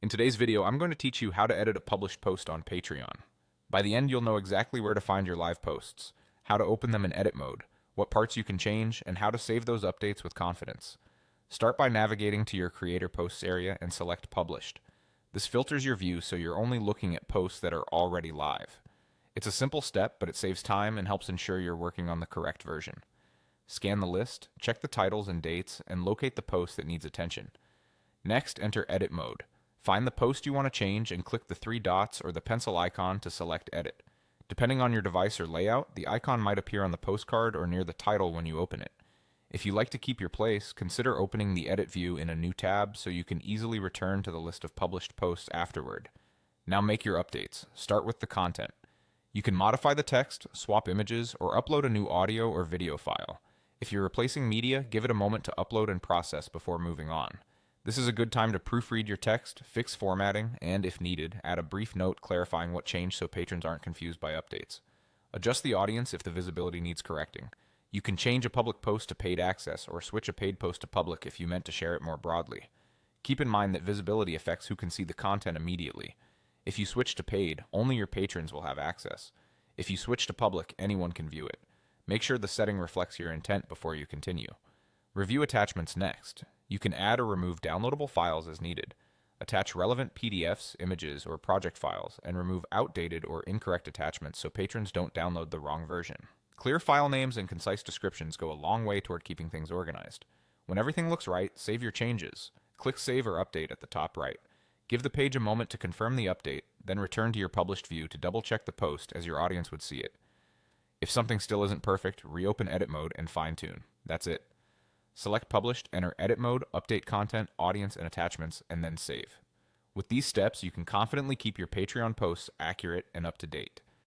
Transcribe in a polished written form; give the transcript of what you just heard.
In today's video, I'm going to teach you how to edit a published post on Patreon. By the end, you'll know exactly where to find your live posts, how to open them in edit mode, what parts you can change, and how to save those updates with confidence. Start by navigating to your Creator Posts area and select Published. This filters your view so you're only looking at posts that are already live. It's a simple step, but it saves time and helps ensure you're working on the correct version. Scan the list, check the titles and dates, and locate the post that needs attention. Next, enter Edit Mode. Find the post you want to change and click the three dots or the pencil icon to select Edit. Depending on your device or layout, the icon might appear on the postcard or near the title when you open it. If you like to keep your place, consider opening the Edit view in a new tab so you can easily return to the list of published posts afterward. Now make your updates. Start with the content. You can modify the text, swap images, or upload a new audio or video file. If you're replacing media, give it a moment to upload and process before moving on. This is a good time to proofread your text, fix formatting, and, if needed, add a brief note clarifying what changed so patrons aren't confused by updates. Adjust the audience if the visibility needs correcting. You can change a public post to paid access or switch a paid post to public if you meant to share it more broadly. Keep in mind that visibility affects who can see the content immediately. If you switch to paid, only your patrons will have access. If you switch to public, anyone can view it. Make sure the setting reflects your intent before you continue. Review attachments next. You can add or remove downloadable files as needed. Attach relevant PDFs, images, or project files, and remove outdated or incorrect attachments so patrons don't download the wrong version. Clear file names and concise descriptions go a long way toward keeping things organized. When everything looks right, save your changes. Click Save or Update at the top right. Give the page a moment to confirm the update, then return to your published view to double-check the post as your audience would see it. If something still isn't perfect, reopen Edit Mode and fine-tune. That's it. Select Published, enter Edit Mode, update content, audience, and attachments, and then save. With these steps, you can confidently keep your Patreon posts accurate and up to date.